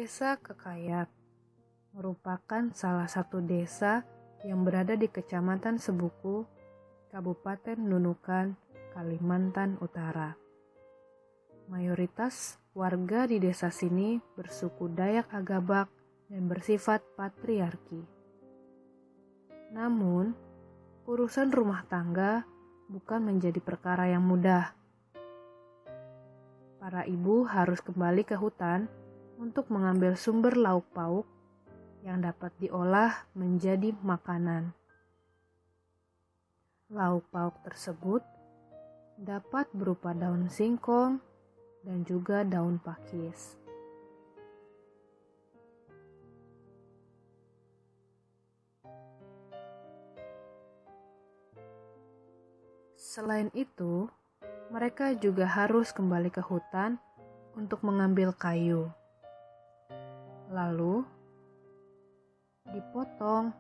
Desa Kekayap merupakan salah satu desa yang berada di Kecamatan Sebuku, Kabupaten Nunukan, Kalimantan Utara. Mayoritas warga di desa sini bersuku Dayak Agabak dan bersifat patriarki. Namun, urusan rumah tangga bukan menjadi perkara yang mudah. Para ibu harus kembali ke hutan untuk mengambil sumber lauk pauk yang dapat diolah menjadi makanan. Lauk pauk tersebut dapat berupa daun singkong dan juga daun pakis. Selain itu, mereka juga harus kembali ke hutan untuk mengambil kayu. Lalu dipotong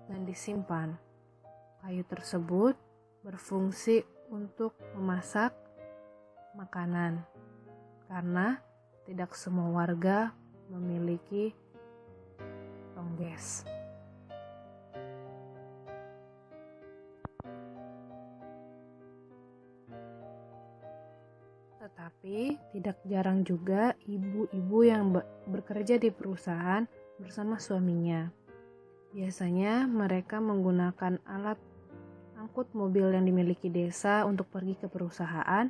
dan disimpan. Kayu tersebut berfungsi untuk memasak makanan karena tidak semua warga memiliki tongges. Tetapi tidak jarang juga ibu-ibu yang bekerja di perusahaan bersama suaminya. Biasanya mereka menggunakan alat angkut mobil yang dimiliki desa untuk pergi ke perusahaan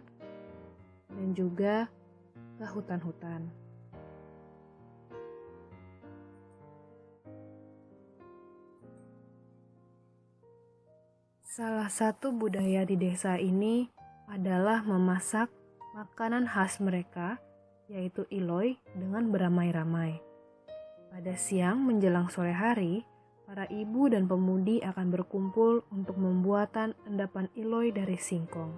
dan juga ke hutan-hutan. Salah satu budaya di desa ini adalah memasak makanan khas mereka, yaitu iloy, dengan beramai-ramai. Pada siang menjelang sore hari, para ibu dan pemudi akan berkumpul untuk pembuatan endapan iloy dari singkong.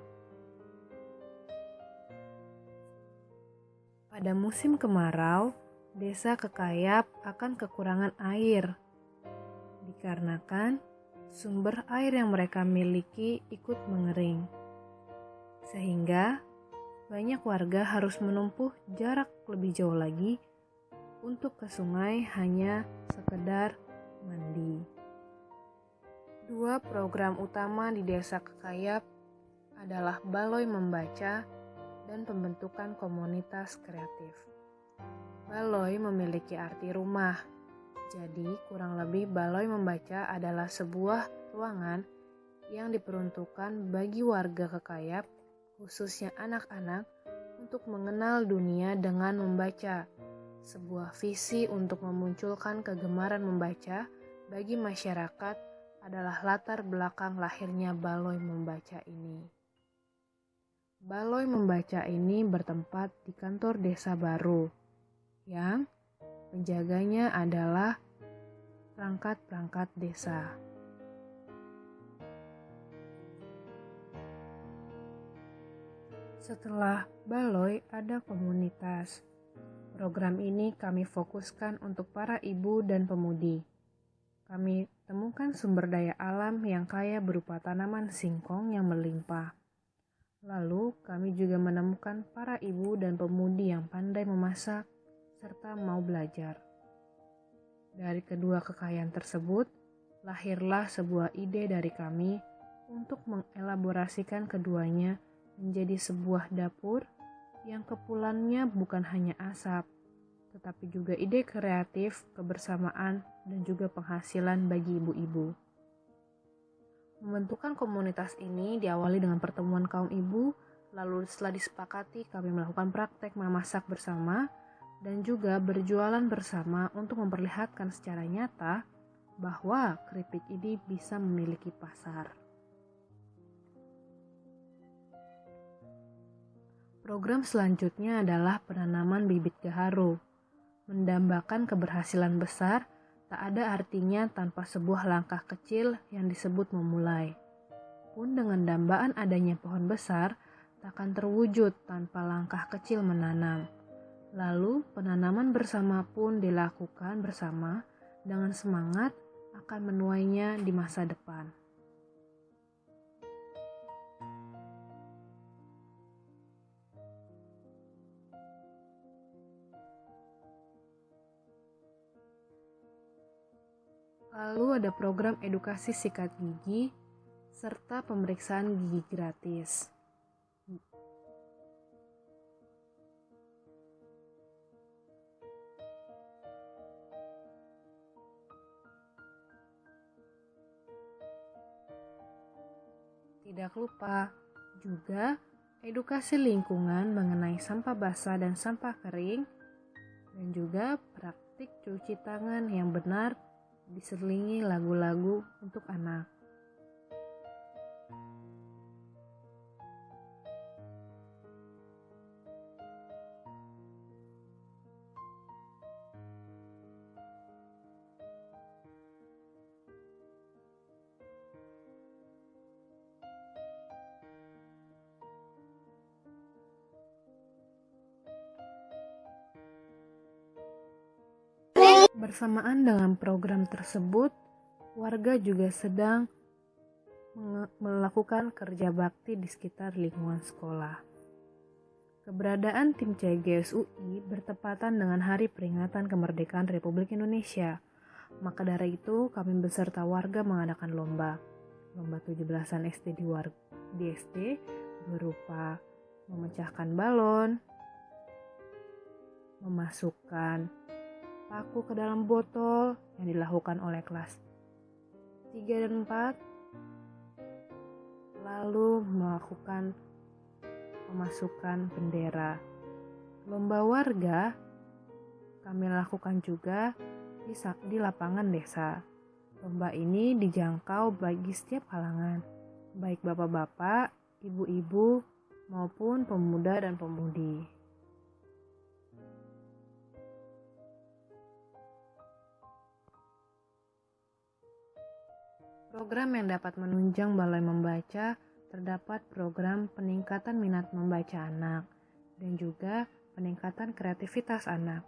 Pada musim kemarau, desa Kekayap akan kekurangan air, dikarenakan sumber air yang mereka miliki ikut mengering. Sehingga banyak warga harus menempuh jarak lebih jauh lagi untuk ke sungai hanya sekedar mandi. Dua program utama di desa Kekayap adalah Baloi Membaca dan pembentukan komunitas kreatif. Baloi memiliki arti rumah, jadi kurang lebih Baloi Membaca adalah sebuah ruangan yang diperuntukkan bagi warga Kekayap, khususnya anak-anak, untuk mengenal dunia dengan membaca. Sebuah visi untuk memunculkan kegemaran membaca bagi masyarakat adalah latar belakang lahirnya Baloi Membaca ini. Baloi Membaca ini bertempat di kantor desa baru, yang penjaganya adalah perangkat-perangkat desa. Setelah Baloi ada komunitas. Program ini kami fokuskan untuk para ibu dan pemudi. Kami temukan sumber daya alam yang kaya berupa tanaman singkong yang melimpah. Lalu kami juga menemukan para ibu dan pemudi yang pandai memasak serta mau belajar. Dari kedua kekayaan tersebut, lahirlah sebuah ide dari kami untuk mengelaborasikan keduanya menjadi sebuah dapur yang kepulannya bukan hanya asap, tetapi juga ide kreatif, kebersamaan, dan juga penghasilan bagi ibu-ibu. Pembentukan komunitas ini diawali dengan pertemuan kaum ibu, lalu setelah disepakati kami melakukan praktek memasak bersama dan juga berjualan bersama untuk memperlihatkan secara nyata bahwa keripik ini bisa memiliki pasar. Program selanjutnya adalah penanaman bibit gaharu. Mendambakan keberhasilan besar tak ada artinya tanpa sebuah langkah kecil yang disebut memulai. Pun dengan dambaan adanya pohon besar, tak akan terwujud tanpa langkah kecil menanam. Lalu penanaman bersama pun dilakukan bersama dengan semangat akan menuainya di masa depan. Lalu ada program edukasi sikat gigi serta pemeriksaan gigi gratis. Tidak lupa juga edukasi lingkungan mengenai sampah basah dan sampah kering, dan juga praktik cuci tangan yang benar diselingi lagu-lagu untuk anak. Bersamaan dengan program tersebut, warga juga sedang melakukan kerja bakti di sekitar lingkungan sekolah. Keberadaan tim CGS UI bertepatan dengan hari peringatan kemerdekaan Republik Indonesia. Maka dari itu, kami beserta warga mengadakan lomba 17-an SD di SD berupa memecahkan balon, memasukkan paku ke dalam botol yang dilakukan oleh kelas 3 dan 4, lalu melakukan pemasukan bendera. Lomba warga kami lakukan juga di lapangan desa. Lomba ini dijangkau bagi setiap kalangan, baik bapak-bapak, ibu-ibu, maupun pemuda dan pemudi. Program yang dapat menunjang Balai Membaca terdapat program peningkatan minat membaca anak dan juga peningkatan kreativitas anak.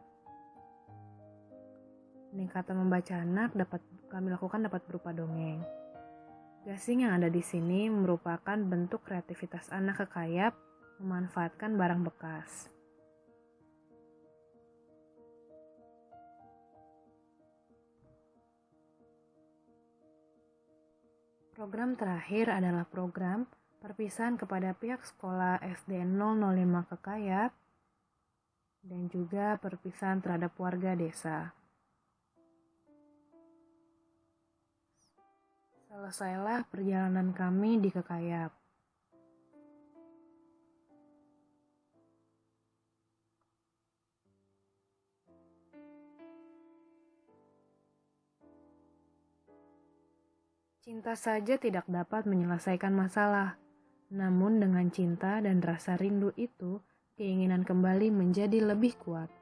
Peningkatan membaca anak dapat kami lakukan berupa dongeng. Gasing yang ada di sini merupakan bentuk kreativitas anak kekayap memanfaatkan barang bekas. Program terakhir adalah program perpisahan kepada pihak sekolah SD 005 Kekayap dan juga perpisahan terhadap warga desa. Selesailah perjalanan kami di Kekayap. Cinta saja tidak dapat menyelesaikan masalah. Namun dengan cinta dan rasa rindu itu, keinginan kembali menjadi lebih kuat.